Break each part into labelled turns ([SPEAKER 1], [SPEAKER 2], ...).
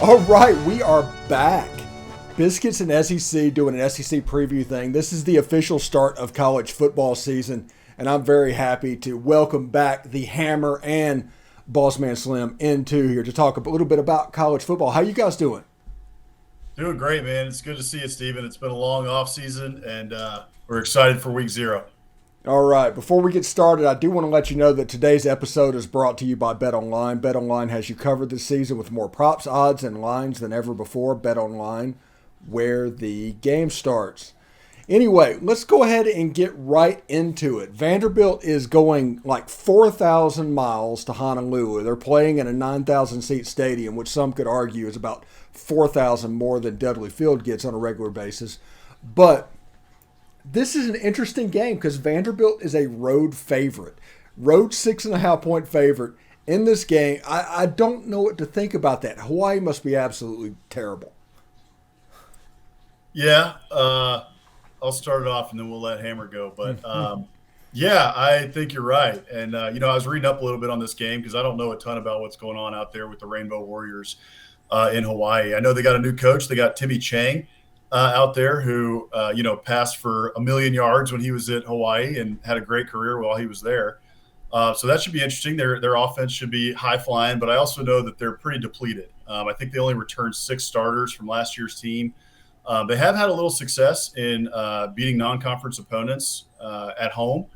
[SPEAKER 1] All right, we are back. Biscuits and SEC doing an SEC preview thing. This is the official start of college football season, and I'm very happy to welcome back the Hammer and Bossman Slim into here to talk a little bit about college football. How you guys doing?
[SPEAKER 2] Doing great, man. It's good to see you, Steven. It's been a long off season, and we're excited for week zero.
[SPEAKER 1] All right, before we get started, I do want to let you know that today's episode is brought to you by BetOnline. BetOnline has you covered this season with more props, odds, and lines than ever before. BetOnline, where the game starts. Anyway, let's go ahead and get right into it. Vanderbilt is going like 4,000 miles to Honolulu. They're playing in a 9,000 seat stadium, which some could argue is about 4,000 more than Dudley Field gets on a regular basis. But this is an interesting game because Vanderbilt is a road favorite, road 6.5 point favorite in this game. I don't know what to think about that. Hawaii must be absolutely terrible.
[SPEAKER 2] Yeah, I'll start it off, and then we'll let Hammer go. But yeah, I think you're right. And I was reading up a little bit on this game because I don't know a ton about what's going on out there with the Rainbow Warriors in Hawaii. I know they got a new coach. They got Timmy Chang out there who passed for 1,000,000 yards when he was at Hawaii and had a great career while he was there. So that should be interesting. Their offense should be high flying, but I also know that they're pretty depleted. I think they only returned 6 starters from last year's team. They have had a little success in beating non-conference opponents at home,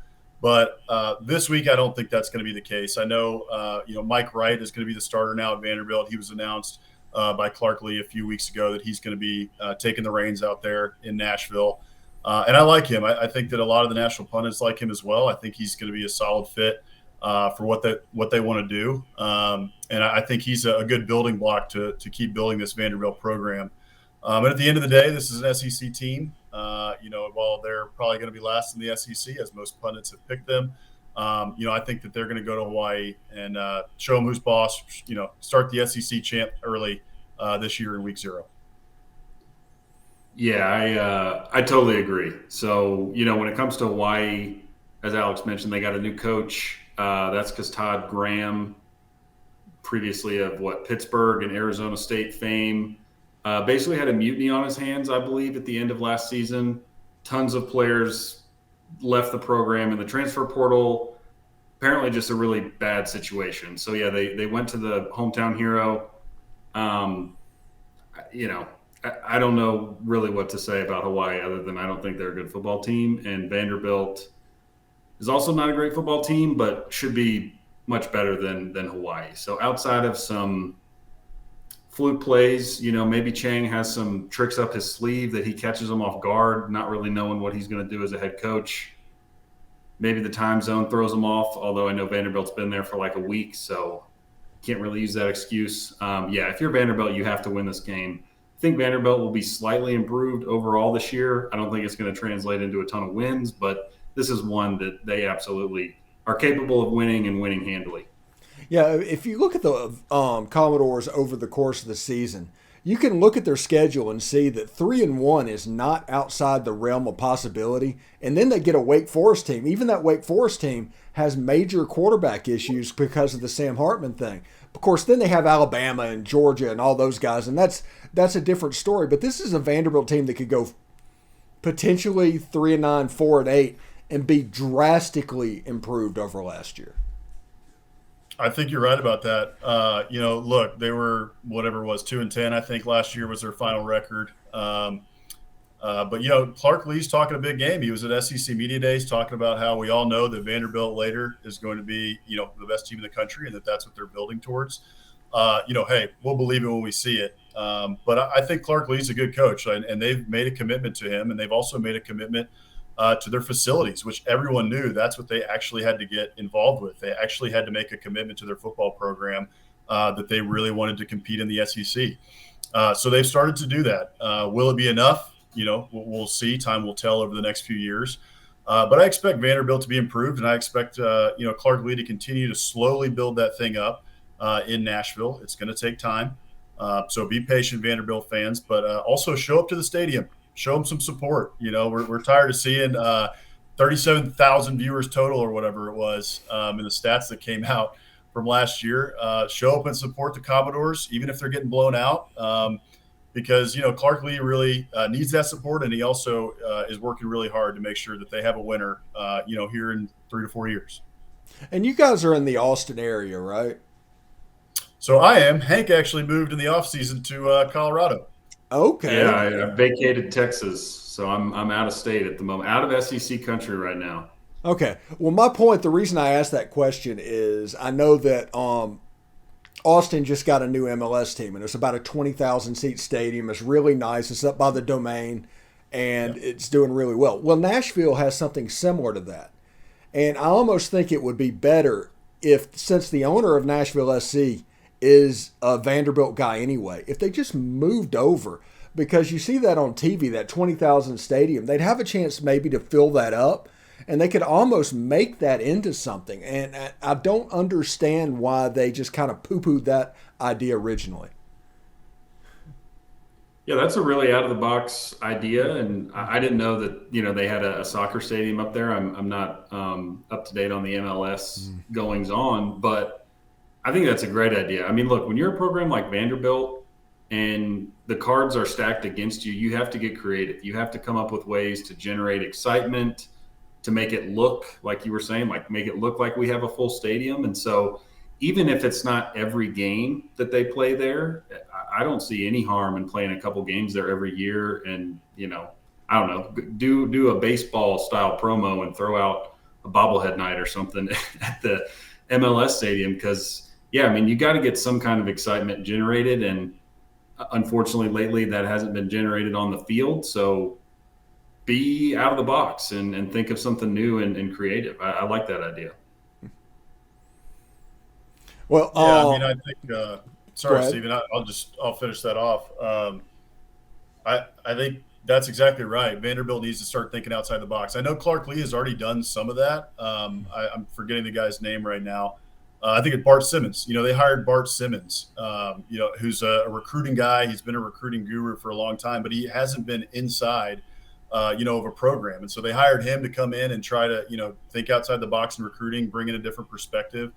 [SPEAKER 2] but this week I don't think that's going to be the case. I know Mike Wright is going to be the starter now at Vanderbilt. He was announced by Clark Lee a few weeks ago that he's going to be taking the reins out there in Nashville. And I like him. I think that a lot of the national pundits like him as well. I think he's going to be a solid fit for what they want to do. And I think he's a good building block to keep building this Vanderbilt program. And at the end of the day, this is an SEC team. While they're probably going to be last in the SEC, as most pundits have picked them, I think that they're going to go to Hawaii and show them who's boss. Start the SEC champ early this year in week zero.
[SPEAKER 3] Yeah, I totally agree. So, when it comes to Hawaii, as Alex mentioned, they got a new coach. That's because Todd Graham, previously of Pittsburgh and Arizona State fame, basically had a mutiny on his hands, I believe, at the end of last season. Tons of players left the program in the transfer portal. Apparently just a really bad situation. So, yeah, they went to the hometown hero. I don't know really what to say about Hawaii other than I don't think they're a good football team. And Vanderbilt is also not a great football team, but should be much better than Hawaii. So outside of some fluke plays, maybe Chang has some tricks up his sleeve that he catches them off guard, not really knowing what he's going to do as a head coach. Maybe the time zone throws him off, although I know Vanderbilt's been there for like a week, so can't really use that excuse. If you're Vanderbilt, you have to win this game. I think Vanderbilt will be slightly improved overall this year. I don't think it's going to translate into a ton of wins, but this is one that they absolutely are capable of winning and winning handily.
[SPEAKER 1] Yeah, if you look at the Commodores over the course of the season, you can look at their schedule and see that 3-1 is not outside the realm of possibility. And then they get a Wake Forest team. Even that Wake Forest team has major quarterback issues because of the Sam Hartman thing. Of course, then they have Alabama and Georgia and all those guys, and that's a different story. But this is a Vanderbilt team that could go potentially 3-9, 4-8, and be drastically improved over last year.
[SPEAKER 2] I think you're right about that. Look, they were whatever it was 2-10. I think last year was their final record. But Clark Lee's talking a big game. He was at SEC Media Days talking about how we all know that Vanderbilt later is going to be the best team in the country and that's what they're building towards. Hey, we'll believe it when we see it. But I think Clark Lee's a good coach, and they've made a commitment to him, and they've also made a commitment to their facilities, which everyone knew that's what they actually had to get involved with. They actually had to make a commitment to their football program that they really wanted to compete in the SEC. So they've started to do that. Will it be enough? We'll see. Time will tell over the next few years. But I expect Vanderbilt to be improved, and I expect Clark Lee to continue to slowly build that thing up in Nashville. It's going to take time. So be patient, Vanderbilt fans, but also show up to the stadium. Show them some support. We're tired of seeing 37,000 viewers total or whatever it was in the stats that came out from last year. Show up and support the Commodores, even if they're getting blown out, because Clark Lee really needs that support, and he also is working really hard to make sure that they have a winner, here in 3 to 4 years.
[SPEAKER 1] And you guys are in the Austin area, right?
[SPEAKER 2] So I am. Hank actually moved in the offseason to Colorado.
[SPEAKER 1] Okay.
[SPEAKER 3] Yeah, I vacated Texas, so I'm out of state at the moment, out of SEC country right now.
[SPEAKER 1] Okay. Well, my point, the reason I asked that question is I know that Austin just got a new MLS team, and it's about a 20,000 seat stadium. It's really nice. It's up by the Domain, and it's doing really well. Well, Nashville has something similar to that. And I almost think it would be better if, since the owner of Nashville SC is a Vanderbilt guy anyway, if they just moved over, because you see that on TV, that 20,000 stadium, they'd have a chance maybe to fill that up, and they could almost make that into something. And I don't understand why they just kind of poo-pooed that idea originally.
[SPEAKER 3] Yeah, that's a really out-of-the-box idea, and I didn't know that they had a soccer stadium up there. I'm not up to date on the MLS goings on, but I think that's a great idea. I mean, look, when you're a program like Vanderbilt and the cards are stacked against you, you have to get creative. You have to come up with ways to generate excitement, to make it look, like you were saying, like make it look like we have a full stadium. And so even if it's not every game that they play there, I don't see any harm in playing a couple games there every year. And, I don't know, do a baseball style promo and throw out a bobblehead night or something at the MLS stadium. Because, you got to get some kind of excitement generated. And unfortunately, lately that hasn't been generated on the field. So be out of the box and think of something new and creative. I like that idea.
[SPEAKER 1] Well,
[SPEAKER 2] I think. Sorry, Stephen. I'll finish that off. I think that's exactly right. Vanderbilt needs to start thinking outside the box. I know Clark Lee has already done some of that. I'm forgetting the guy's name right now. I think it's Bart Simmons. They hired Bart Simmons. Who's a recruiting guy. He's been a recruiting guru for a long time, but he hasn't been inside of a program. And so they hired him to come in and try to, think outside the box in recruiting, bring in a different perspective.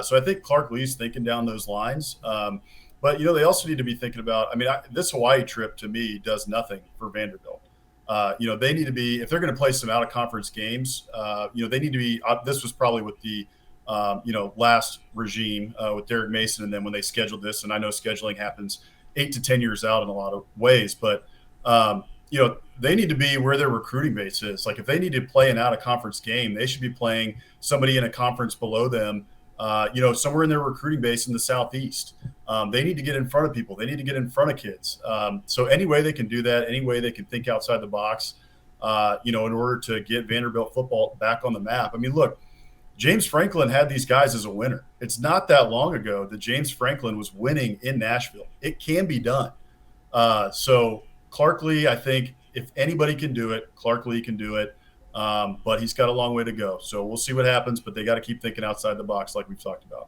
[SPEAKER 2] So I think Clark Lee's thinking down those lines. But, they also need to be thinking about, this Hawaii trip to me does nothing for Vanderbilt. They need to be, if they're going to play some out of conference games, they need to be, this was probably with the, last regime with Derek Mason. And then when they scheduled this, and I know scheduling happens 8 to 10 years out in a lot of ways, but, they need to be where their recruiting base is. Like if they need to play an out-of-conference game, they should be playing somebody in a conference below them, somewhere in their recruiting base in the Southeast. They need to get in front of people. They need to get in front of kids. So any way they can do that, any way they can think outside the box, in order to get Vanderbilt football back on the map. Look, James Franklin had these guys as a winner. It's not that long ago that James Franklin was winning in Nashville. It can be done. So Clark Lee, I think if anybody can do it, Clark Lee can do it. But he's got a long way to go. So we'll see what happens, but they got to keep thinking outside the box like we've talked about.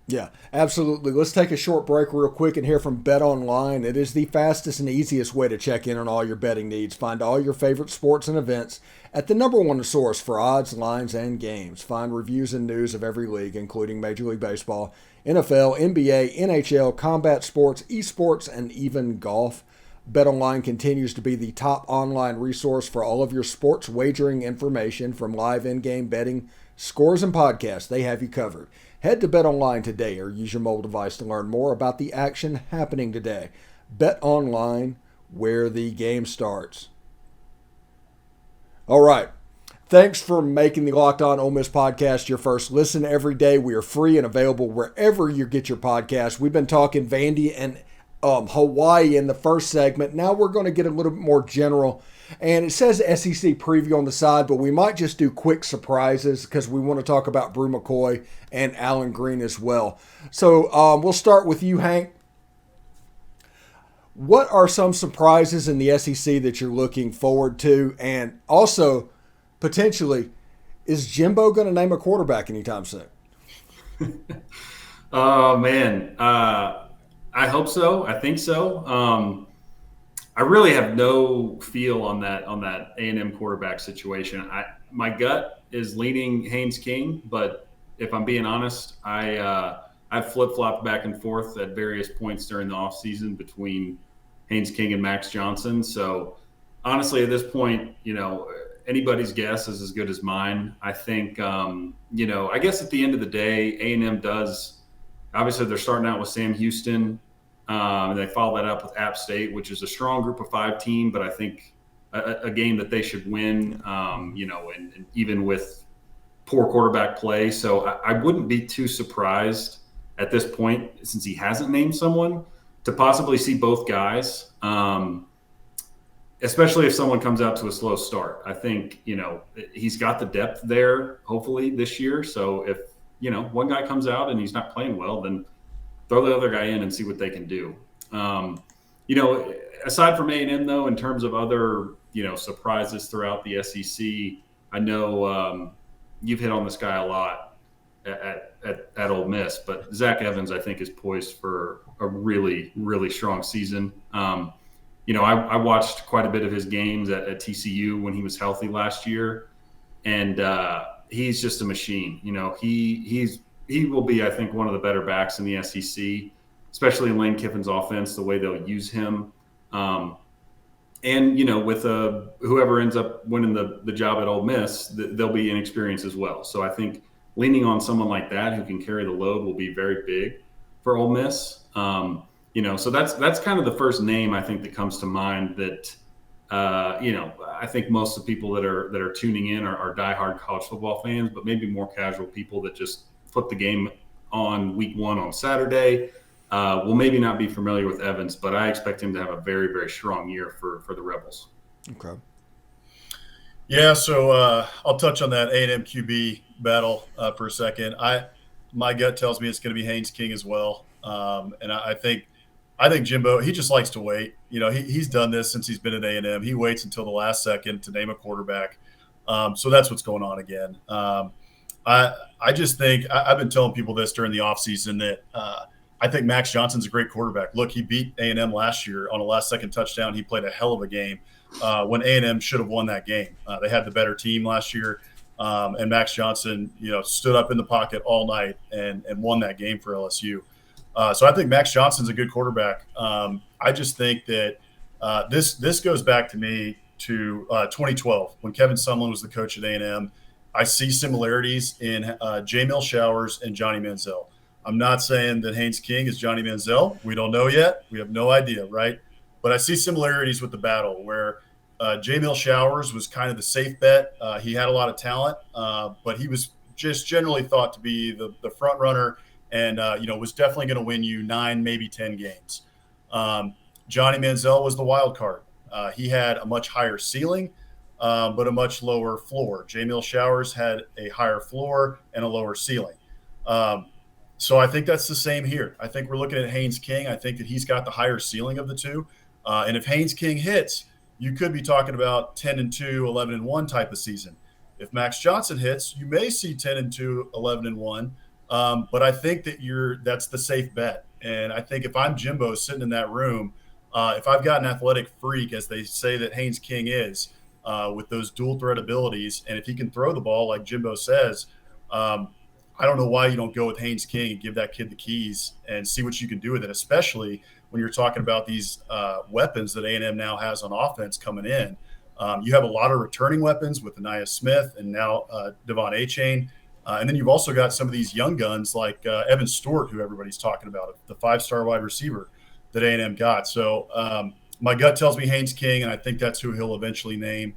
[SPEAKER 1] Yeah, absolutely. Let's take a short break real quick and hear from BetOnline. It is the fastest and easiest way to check in on all your betting needs. Find all your favorite sports and events at the #1 source for odds, lines, and games. Find reviews and news of every league, including Major League Baseball, NFL, NBA, NHL, combat sports, esports, and even golf. BetOnline continues to be the top online resource for all of your sports wagering information, from live in-game betting, scores, and podcasts. They have you covered. Head to BetOnline today or use your mobile device to learn more about the action happening today. BetOnline, where the game starts. All right. Thanks for making the Locked On Ole Miss podcast your first listen every day. We are free and available wherever you get your podcast. We've been talking Vandy and Hawaii in the first segment. Now we're going to get a little bit more general. And it says SEC preview on the side, but we might just do quick surprises because we want to talk about Brew McCoy and Allen Green as well. So we'll start with you, Hank. What are some surprises in the SEC that you're looking forward to? And also, potentially, is Jimbo going to name a quarterback anytime soon?
[SPEAKER 3] Oh, man. I hope so. I think so. I really have no feel on that A&M quarterback situation. My gut is leaning Haynes King, but if I'm being honest, I've flip-flopped back and forth at various points during the offseason between Haynes King and Max Johnson. So honestly, at this point, anybody's guess is as good as mine. I think, I guess at the end of the day, A&M does – obviously they're starting out with Sam Houston. And they follow that up with App State, which is a strong group of 5 team, but I think a game that they should win, and even with poor quarterback play. So I wouldn't be too surprised at this point, since he hasn't named someone, to possibly see both guys, especially if someone comes out to a slow start. I think, he's got the depth there, hopefully, this year. So if, one guy comes out and he's not playing well, then throw the other guy in and see what they can do. Aside from A&M, though, in terms of other, surprises throughout the SEC, I know you've hit on this guy a lot at Ole Miss, but Zach Evans, I think, is poised for a really, really strong season. I watched quite a bit of his games at TCU when he was healthy last year, and he's just a machine. He will be, I think, one of the better backs in the SEC, especially in Lane Kiffin's offense, the way they'll use him. With whoever ends up winning the job at Ole Miss, they'll be inexperienced as well. So I think leaning on someone like that who can carry the load will be very big for Ole Miss. So that's kind of the first name I think that comes to mind that, I think most of the people that are tuning in are diehard college football fans, but maybe more casual people that just put the game on week 1 on Saturday. Will maybe not be familiar with Evans, but I expect him to have a very, very strong year for the Rebels.
[SPEAKER 1] Okay.
[SPEAKER 2] Yeah, so I'll touch on that A&M QB battle for a second. My gut tells me it's going to be Haynes King as well, and I think Jimbo, he just likes to wait. He's done this since he's been at A&M. He waits until the last second to name a quarterback. So that's what's going on again. I just think I've been telling people this during the offseason that I think Max Johnson's a great quarterback. Look, he beat A&M last year on a last-second touchdown. He played a hell of a game when A&M should have won that game. They had the better team last year, and Max Johnson, stood up in the pocket all night and won that game for LSU. So I think Max Johnson's a good quarterback. I just think that this goes back to me to 2012 when Kevin Sumlin was the coach at A&M. I see similarities in Jamil Showers and Johnny Manziel. I'm not saying that Haynes King is Johnny Manziel. We don't know yet. We have no idea, right? But I see similarities with the battle where Jamil Showers was kind of the safe bet. He had a lot of talent, but he was just generally thought to be the front runner and, was definitely going to win you 9, maybe 10 games. Johnny Manziel was the wild card. He had a much higher ceiling, but a much lower floor. Jamil Showers had a higher floor and a lower ceiling. So I think that's the same here. I think we're looking at Haynes King. I think that he's got the higher ceiling of the two. And if Haynes King hits, you could be talking about 10-2, 11-1 type of season. If Max Johnson hits, you may see 10-2, 11-1. But I think that that's the safe bet. And I think if I'm Jimbo sitting in that room, if I've got an athletic freak, as they say that Haynes King is, with those dual threat abilities, and if he can throw the ball like Jimbo says, I don't know why you don't go with Haynes King and give that kid the keys and see what you can do with it, especially when you're talking about these weapons that A&M now has on offense coming in. You have a lot of returning weapons with Aniyah Smith and now Devon Achane. And then you've also got some of these young guns like Evan Stewart, who everybody's talking about, the 5-star wide receiver that A&M got. So my gut tells me Haynes King, and I think that's who he'll eventually name.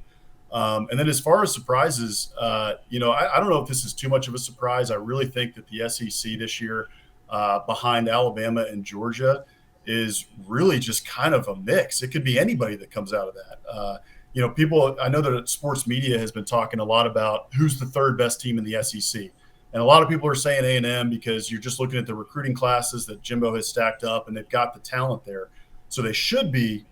[SPEAKER 2] And then as far as surprises, I don't know if this is too much of a surprise. I really think that the SEC this year behind Alabama and Georgia is really just kind of a mix. It could be anybody that comes out of that. I know that sports media has been talking a lot about who's the third best team in the SEC. And a lot of people are saying A&M because you're just looking at the recruiting classes that Jimbo has stacked up and they've got the talent there. So they should be,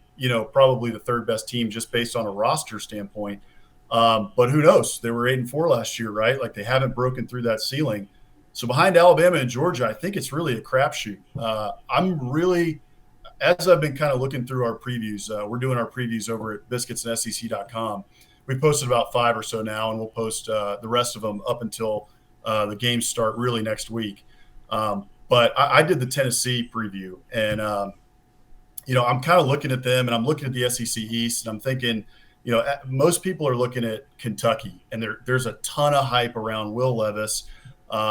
[SPEAKER 2] probably the third best team just based on a roster standpoint. But who knows? They were 8-4 last year, right? Like they haven't broken through that ceiling. So behind Alabama and Georgia, I think it's really a crapshoot. I'm really, as I've been kind of looking through our previews, we're doing our previews over at biscuitsandSEC.com. We posted about 5 or so now, and we'll post the rest of them up until The games start really next week. But I did the Tennessee preview, and I'm kind of looking at them, and I'm looking at the SEC East, and I'm thinking, most people are looking at Kentucky, and there's a ton of hype around Will Levis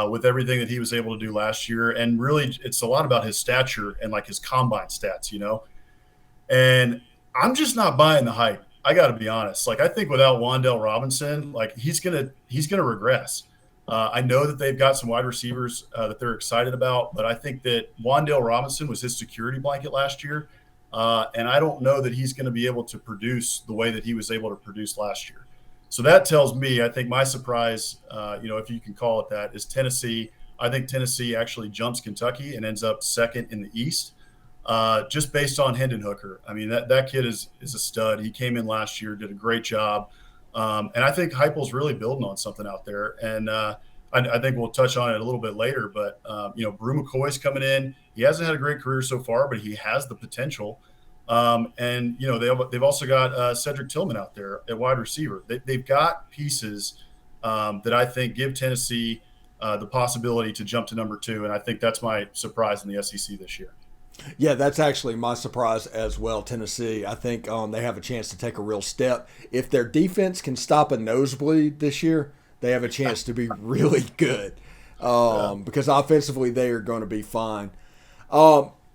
[SPEAKER 2] with everything that he was able to do last year, and really, it's a lot about his stature and like his combine stats, And I'm just not buying the hype. I got to be honest. Like, I think without Wan'Dale Robinson, like he's gonna regress. I know that they've got some wide receivers that they're excited about, but I think that Wan'Dale Robinson was his security blanket last year. And I don't know that he's going to be able to produce the way that he was able to produce last year. So that tells me, I think my surprise, if you can call it that, is Tennessee. I think Tennessee actually jumps Kentucky and ends up second in the East, just based on Hendon Hooker. I mean, that kid is a stud. He came in last year, did a great job. And I think Heupel's really building on something out there. And I think we'll touch on it a little bit later. But, Brew McCoy's coming in. He hasn't had a great career so far, but he has the potential. And they've also got Cedric Tillman out there at wide receiver. They've got pieces that I think give Tennessee the possibility to jump to number 2. And I think that's my surprise in the SEC this year.
[SPEAKER 1] Yeah, that's actually my surprise as well, Tennessee. I think they have a chance to take a real step. If their defense can stop a nosebleed this year, they have a chance to be really good because offensively they are going to be fine.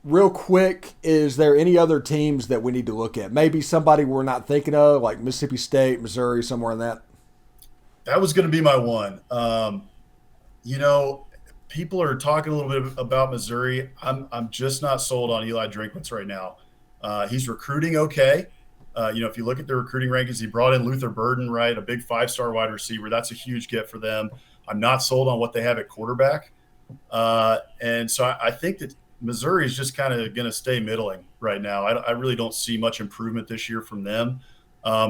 [SPEAKER 1] Real quick, is there any other teams that we need to look at? Maybe somebody we're not thinking of, like Mississippi State, Missouri, somewhere in that?
[SPEAKER 2] That was going to be my one. People are talking a little bit about Missouri. I'm just not sold on Eli Drinkwitz right now. He's recruiting okay. If you look at the recruiting rankings, he brought in Luther Burden, right, a big 5-star wide receiver. That's a huge get for them. I'm not sold on what they have at quarterback. And so I think that Missouri is just kind of going to stay middling right now. I really don't see much improvement this year from them.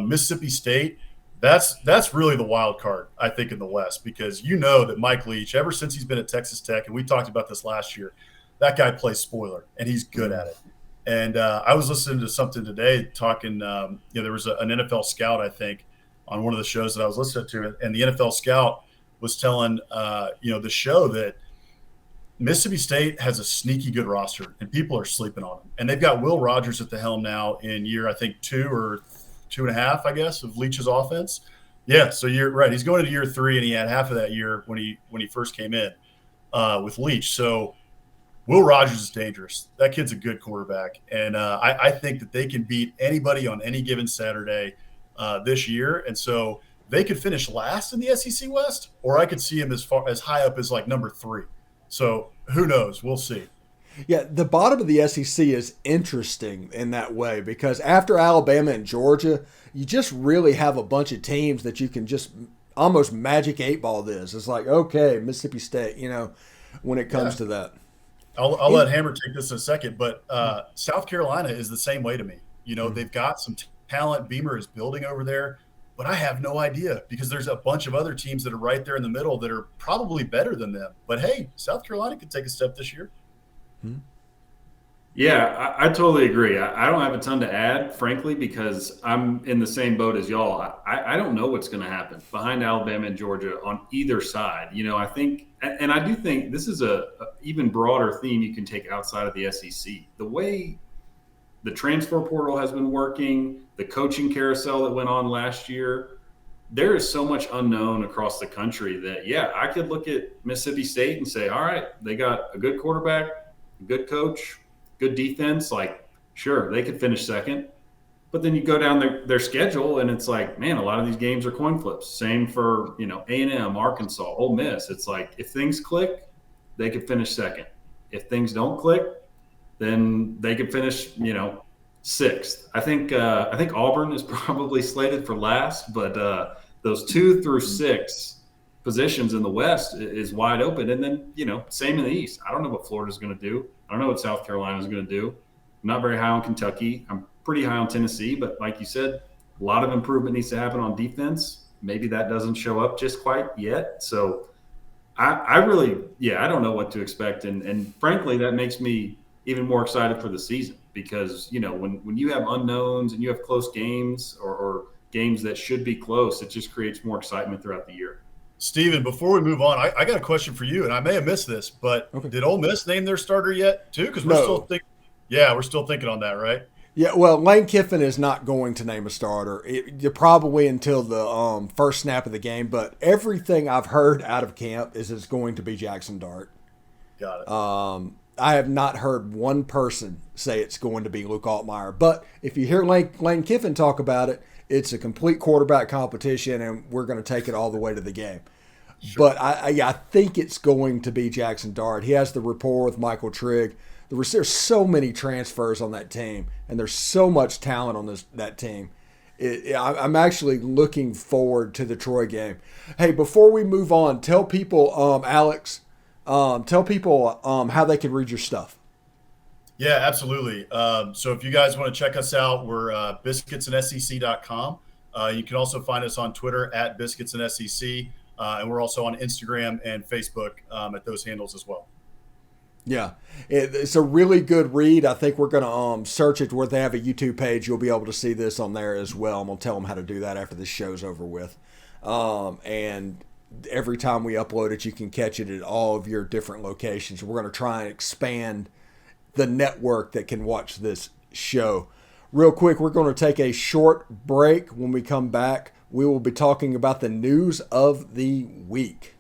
[SPEAKER 2] Mississippi State, that's really the wild card, I think, in the West, because that Mike Leach, ever since he's been at Texas Tech, and we talked about this last year, that guy plays spoiler, and he's good at it. And I was listening to something today talking, there was an NFL scout, I think, on one of the shows that I was listening to, and the NFL scout was telling, the show that Mississippi State has a sneaky good roster, and people are sleeping on them. And they've got Will Rogers at the helm now in year, I think, 2 or 2.5, I guess, of Leach's offense. Yeah, so you're right. He's going into year 3, and he had half of that year when he first came in with Leach. So Will Rogers is dangerous. That kid's a good quarterback, and I think that they can beat anybody on any given Saturday this year. And so they could finish last in the SEC West, or I could see him as high up as like number 3. So who knows? We'll see.
[SPEAKER 1] Yeah, the bottom of the SEC is interesting in that way because after Alabama and Georgia, you just really have a bunch of teams that you can just almost magic 8-ball this. It's like, okay, Mississippi State, when it comes to that.
[SPEAKER 2] I'll let Hammer take this in a second, but South Carolina is the same way to me. They've got some talent. Beamer is building over there, but I have no idea because there's a bunch of other teams that are right there in the middle that are probably better than them. But, hey, South Carolina could take a step this year.
[SPEAKER 3] Yeah, I totally agree. I don't have a ton to add, frankly, because I'm in the same boat as y'all. I don't know what's going to happen behind Alabama and Georgia on either side. I think – and I do think this is a even broader theme you can take outside of the SEC. The way the transfer portal has been working, the coaching carousel that went on last year, there is so much unknown across the country that, yeah, I could look at Mississippi State and say, all right, they got a good quarterback, a good coach, good defense. Like, sure, they could finish second. But then you go down their schedule, and it's like, man, a lot of these games are coin flips. Same for, A&M, Arkansas, Ole Miss. It's like if things click, they could finish second. If things don't click, then they could finish, 6th. I think Auburn is probably slated for last, but those 2 through 6 positions in the West is wide open. And then, same in the East. I don't know what Florida's going to do. I don't know what South Carolina's going to do. I'm not very high on Kentucky. I'm pretty high on Tennessee, but like you said, a lot of improvement needs to happen on defense. Maybe that doesn't show up just quite yet. So I really, I don't know what to expect. And frankly, that makes me even more excited for the season because, when you have unknowns and you have close games or games that should be close, it just creates more excitement throughout the year.
[SPEAKER 2] Steven, before we move on, I got a question for you, and I may have missed this, but
[SPEAKER 1] Okay.
[SPEAKER 2] did Ole Miss name their starter yet, too? Because we're
[SPEAKER 1] No.
[SPEAKER 2] still thinking. Yeah, we're still thinking on that, right?
[SPEAKER 1] Yeah, well, Lane Kiffin is not going to name a starter. Probably until the first snap of the game. But everything I've heard out of camp is it's going to be Jackson Dart.
[SPEAKER 2] Got it.
[SPEAKER 1] I have not heard one person say it's going to be Luke Altmaier. But if you hear Lane Kiffin talk about it, it's a complete quarterback competition, and we're going to take it all the way to the game. Sure. But I think it's going to be Jackson Dart. He has the rapport with Michael Trigg. There's so many transfers on that team, and there's so much talent on that team. I'm actually looking forward to the Troy game. Hey, before we move on, tell people, Alex, how they can read your stuff.
[SPEAKER 2] Yeah, absolutely. So if you guys want to check us out, we're biscuitsandSEC.com. You can also find us on Twitter at Biscuits and SEC, and we're also on Instagram and Facebook at those handles as well.
[SPEAKER 1] Yeah, it's a really good read. I think we're going to search it where they have a YouTube page. You'll be able to see this on there as well. I'm going to tell them how to do that after this show's over with. And every time we upload it, you can catch it at all of your different locations. We're going to try and expand the network that can watch this show. Real quick, we're going to take a short break. When we come back, we will be talking about the news of the week.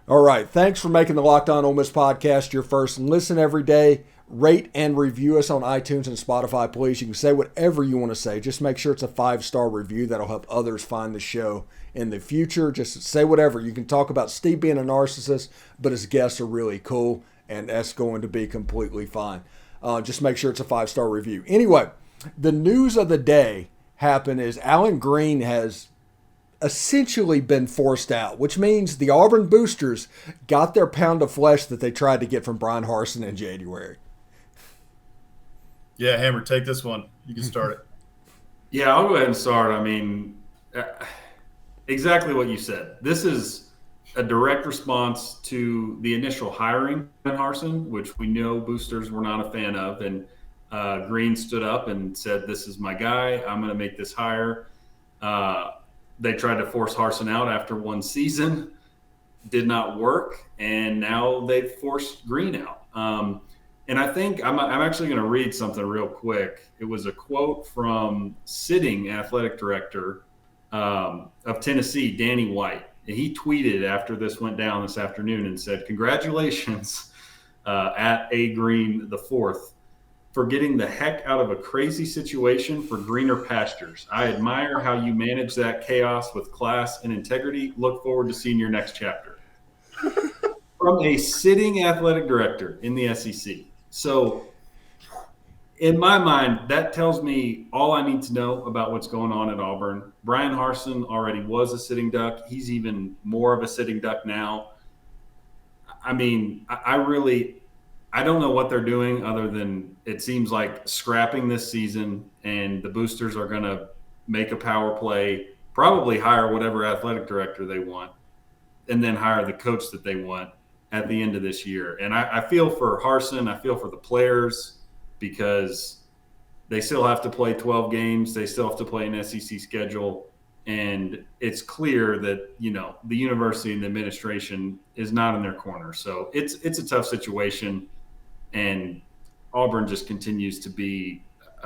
[SPEAKER 1] All right. Thanks for making the Locked On Ole Miss podcast your first listen every day. Rate and review us on iTunes and Spotify, please. You can say whatever you want to say. Just make sure it's a 5-star review. That'll help others find the show in the future. Just say whatever. You can talk about Steve being a narcissist, but his guests are really cool, and that's going to be completely fine. Just make sure it's a 5-star review. Anyway, the news of the day happened is Alan Green has essentially been forced out, which means the Auburn Boosters got their pound of flesh that they tried to get from Brian Harsin in January.
[SPEAKER 2] Yeah, Hammer, take this one. You can start it.
[SPEAKER 3] Yeah, I'll go ahead and start. I mean, exactly what you said. This is a direct response to the initial hiring of Brian Harsin, which we know boosters were not a fan of. And Green stood up and said, "This is my guy. I'm going to make this hire." They tried to force Harsin out after one season. Did not work. And now they've forced Green out. And I think I'm actually going to read something real quick. It was a quote from sitting athletic director of Tennessee, Danny White. He tweeted after this went down this afternoon and said, "Congratulations at A. Green the fourth for getting the heck out of a crazy situation for greener pastures. I admire how you manage that chaos with class and integrity. Look forward to seeing your next chapter." From a sitting athletic director in the SEC. So in my mind, that tells me all I need to know about what's going on at Auburn. Brian Harsin already was a sitting duck. He's even more of a sitting duck now. I mean, I don't know what they're doing other than it seems like scrapping this season, and the boosters are going to make a power play, probably hire whatever athletic director they want, and then hire the coach that they want at the end of this year. And I feel for Harsin. I feel for the players because they still have to play 12 games. They still have to play an SEC schedule. And it's clear that, the university and the administration is not in their corner. So it's a tough situation. And Auburn just continues to be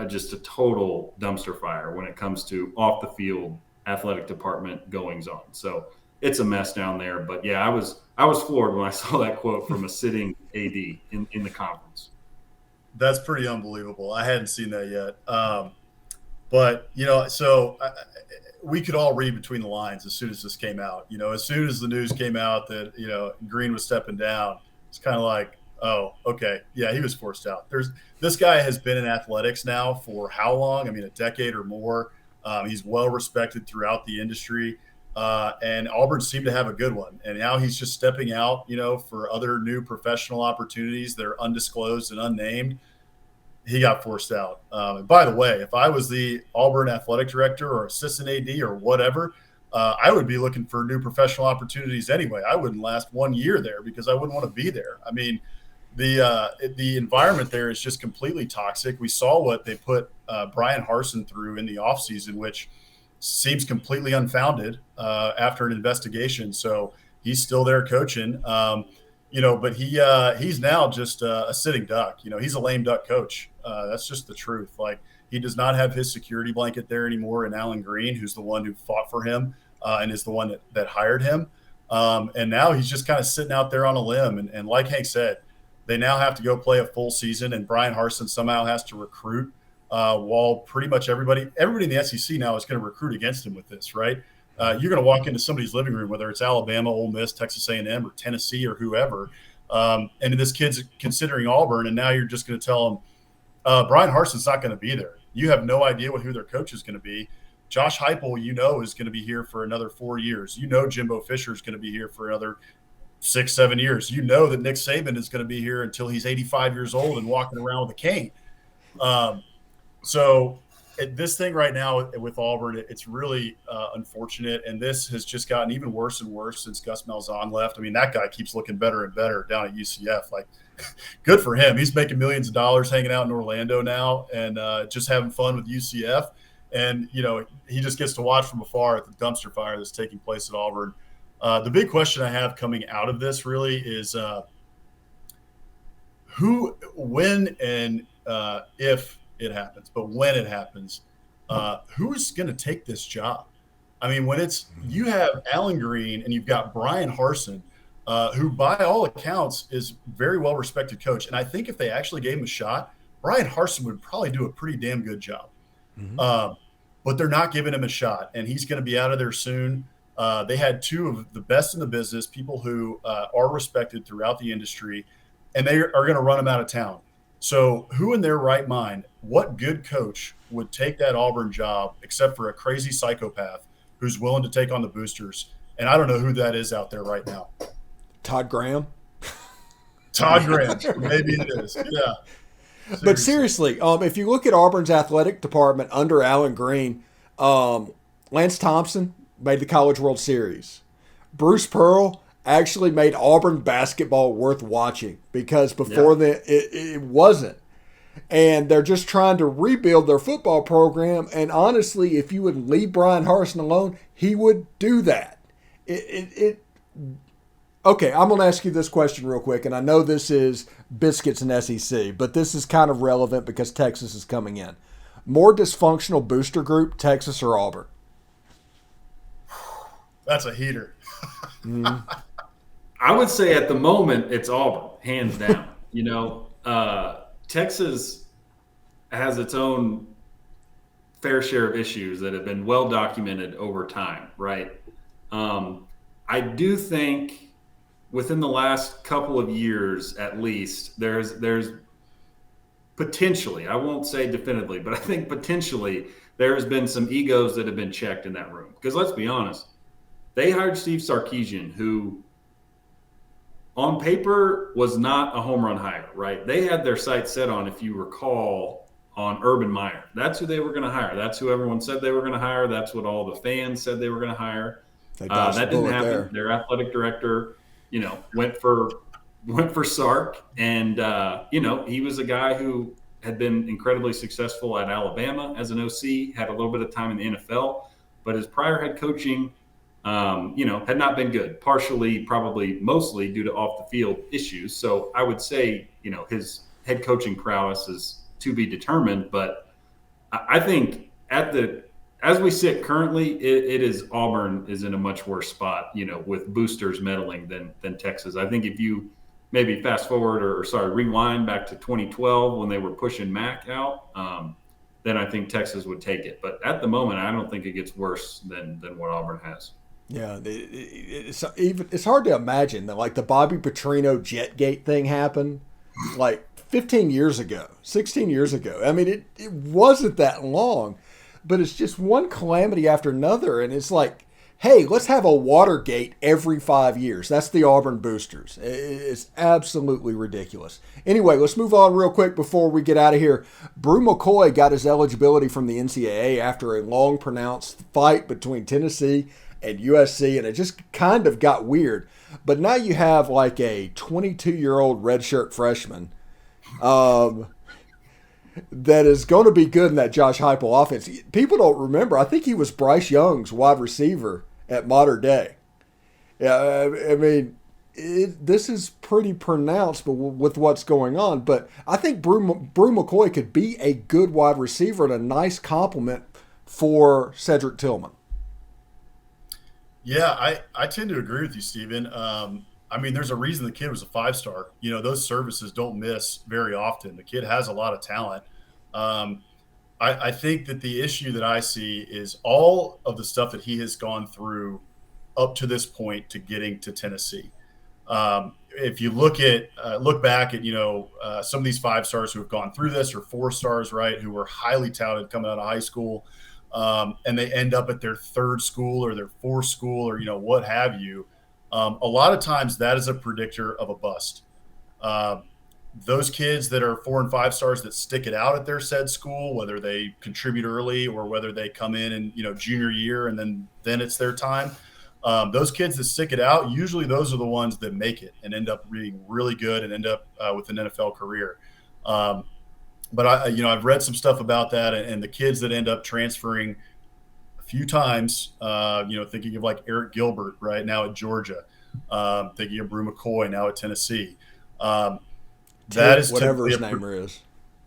[SPEAKER 3] just a total dumpster fire when it comes to off the field athletic department goings on. So it's a mess down there. But yeah, I was floored when I saw that quote from a sitting AD in the conference.
[SPEAKER 2] That's pretty unbelievable. I hadn't seen that yet. But we could all read between the lines as soon as this came out. As soon as the news came out that, Green was stepping down, it's kind of like, oh, okay. Yeah, he was forced out. This guy has been in athletics now for how long? I mean, a decade or more. He's well respected throughout the industry. And Auburn seemed to have a good one. And now he's just stepping out, for other new professional opportunities that are undisclosed and unnamed. He got forced out. And by the way, if I was the Auburn athletic director or assistant AD or whatever, I would be looking for new professional opportunities anyway. I wouldn't last 1 year there because I wouldn't want to be there. I mean, the environment there is just completely toxic. We saw what they put Brian Harsin through in the offseason, which seems completely unfounded after an investigation. So he's still there coaching. But he's now just a sitting duck. He's a lame duck coach. That's just the truth. Like, he does not have his security blanket there anymore in Alan Green, who's the one who fought for him and is the one that hired him. And now he's just kind of sitting out there on a limb. And like Hank said, they now have to go play a full season, and Brian Harsin somehow has to recruit while pretty much everybody in the SEC now is going to recruit against him with this, right? You're going to walk into somebody's living room, whether it's Alabama, Ole Miss, Texas A&M, or Tennessee, or whoever, and this kid's considering Auburn, and now you're just going to tell him, Brian Harsin's not going to be there. You have no idea who their coach is going to be. Josh Heupel, is going to be here for another 4 years. Jimbo Fisher is going to be here for another 6-7 years. That Nick Saban is going to be here until he's 85 years old and walking around with a cane. So this thing right now with Auburn, it's really unfortunate, and this has just gotten even worse and worse since Gus Malzahn left. I mean, that guy keeps looking better and better down at UCF. Like, good for him. He's making millions of dollars hanging out in Orlando now and just having fun with UCF. And, he just gets to watch from afar at the dumpster fire that's taking place at Auburn. The big question I have coming out of this really is who, when, and if it happens, but when it happens, who's going to take this job? I mean, when you have Alan Green and you've got Brian Harsin, who by all accounts is very well-respected coach. And I think if they actually gave him a shot, Brian Harsin would probably do a pretty damn good job. Mm-hmm. But they're not giving him a shot, and he's going to be out of there soon. They had two of the best in the business, people who are respected throughout the industry, and they are going to run him out of town. So who in their right mind, what good coach would take that Auburn job except for a crazy psychopath who's willing to take on the boosters? And I don't know who that is out there right now.
[SPEAKER 1] Todd Graham?
[SPEAKER 2] Todd Graham. Maybe it is. Yeah.
[SPEAKER 1] But seriously, if you look at Auburn's athletic department under Alan Green, Lance Thompson made the College World Series. Bruce Pearl actually made Auburn basketball worth watching because before it wasn't. And they're just trying to rebuild their football program. And honestly, if you would leave Brian Harsin alone, he would do that. Okay, I'm going to ask you this question real quick, and I know this is Biscuits and SEC, but this is kind of relevant because Texas is coming in. More dysfunctional booster group, Texas or Auburn?
[SPEAKER 2] That's a heater.
[SPEAKER 3] I would say at the moment it's Auburn, hands down. Texas has its own fair share of issues that have been well documented over time, right? I do think within the last couple of years, at least, there's potentially, I won't say definitively, but I think potentially there has been some egos that have been checked in that room. Because let's be honest, they hired Steve Sarkisian, who on paper was not a home run hire, right? They had their sights set on, if you recall, on Urban Meyer. That's who they were going to hire. That's who everyone said they were going to hire. That's what all the fans said they were going to hire. That didn't happen. There. Their athletic director, went for Sark, and he was a guy who had been incredibly successful at Alabama as an OC, had a little bit of time in the NFL, but his prior head coaching, had not been good. Partially, probably as due to off the field issues. So I would say, his head coaching prowess is to be determined. But I think as we sit currently, it is Auburn is in a much worse spot, with boosters meddling than Texas. I think if you maybe fast forward rewind back to 2012 when they were pushing Mac out, then I think Texas would take it. But at the moment, I don't think it gets worse than what Auburn has. Yeah,
[SPEAKER 1] it's hard to imagine that, like, the Bobby Petrino Jetgate thing happened like 15 years ago, 16 years ago. I mean, it wasn't that long, but it's just one calamity after another. And it's like, hey, let's have a Watergate every 5 years. That's the Auburn boosters. It's absolutely ridiculous. Anyway, let's move on real quick before we get out of here. Brew McCoy got his eligibility from the NCAA after a long pronounced fight between Tennessee and USC, and it just kind of got weird. But now you have like a 22-year-old redshirt freshman that is going to be good in that Josh Heupel offense. People don't remember. I think he was Bryce Young's wide receiver at Modern Day. Yeah, I mean, this is pretty pronounced with what's going on. But I think Brew McCoy could be a good wide receiver and a nice compliment for Cedric Tillman.
[SPEAKER 2] Yeah, I tend to agree with you, Steven. I mean, there's a reason the kid was a 5-star. You know, those services don't miss very often. The kid has a lot of talent. I think that the issue that I see is all of the stuff that he has gone through up to this point to getting to Tennessee. If you look back at, some of these 5-stars who have gone through this, or 4-stars, right, who were highly touted coming out of high school, and they end up at their 3rd school or their 4th school, or, what have you. A lot of times that is a predictor of a bust. Those kids that are 4 and 5 stars that stick it out at their said school, whether they contribute early or whether they come in junior year and then it's their time. Those kids that stick it out, usually those are the ones that make it and end up being really good and end up with an NFL career. But I've read some stuff about that, and the kids that end up transferring a few times, thinking of like Eric Gilbert right now at Georgia, thinking of Brew McCoy now at Tennessee. That is
[SPEAKER 1] whatever his name is.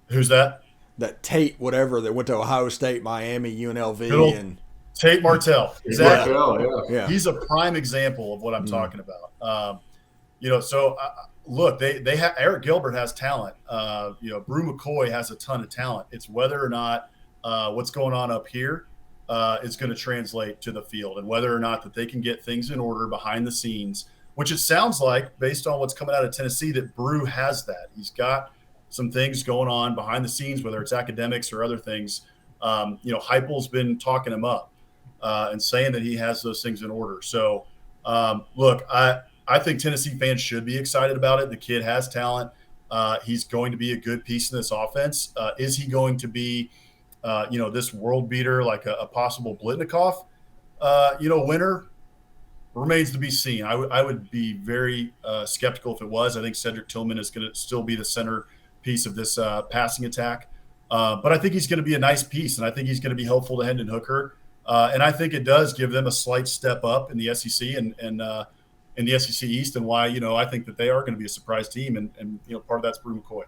[SPEAKER 2] Who's that?
[SPEAKER 1] That Tate, whatever, that went to Ohio State, Miami, UNLV, and
[SPEAKER 2] Tate Martell. Exactly.
[SPEAKER 3] Yeah.
[SPEAKER 2] He's a prime example of what I'm talking about. Look, they have Eric Gilbert has talent. Brew McCoy has a ton of talent. It's whether or not what's going on up here is going to translate to the field, and whether or not that they can get things in order behind the scenes, which it sounds like, based on what's coming out of Tennessee, that Brew has that. He's got some things going on behind the scenes, whether it's academics or other things. Heupel's been talking him up and saying that he has those things in order. So, look, I think Tennessee fans should be excited about it. The kid has talent. He's going to be a good piece in this offense. Is he going to be, this world beater like a possible Blitnikoff, winner? Remains to be seen. I would be very skeptical if it was. I think Cedric Tillman is going to still be the centerpiece of this passing attack. But I think he's going to be a nice piece, and I think he's going to be helpful to Hendon Hooker. And I think it does give them a slight step up in the SEC and in the SEC East, and why, I think that they are going to be a surprise team. And part of that's Brew McCoy.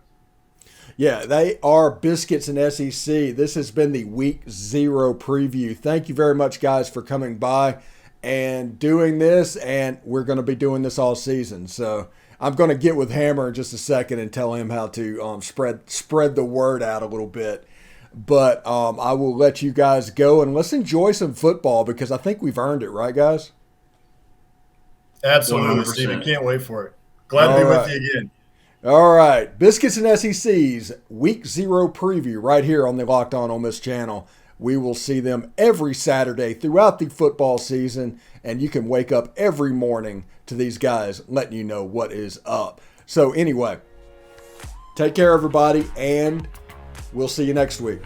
[SPEAKER 1] Yeah, they are Biscuits and SEC. This has been the Week 0 preview. Thank you very much, guys, for coming by and doing this, and we're going to be doing this all season. So I'm going to get with Hammer in just a second and tell him how to spread the word out a little bit. But I will let you guys go, and let's enjoy some football, because I think we've earned it, right, guys?
[SPEAKER 2] Absolutely, 100%. Steven. Can't wait for it. Glad to be with you again.
[SPEAKER 1] All right. Biscuits and SEC's Week 0 preview right here on the Locked On Ole Miss channel. We will see them every Saturday throughout the football season, and you can wake up every morning to these guys letting you know what is up. So anyway, take care, everybody, and we'll see you next week.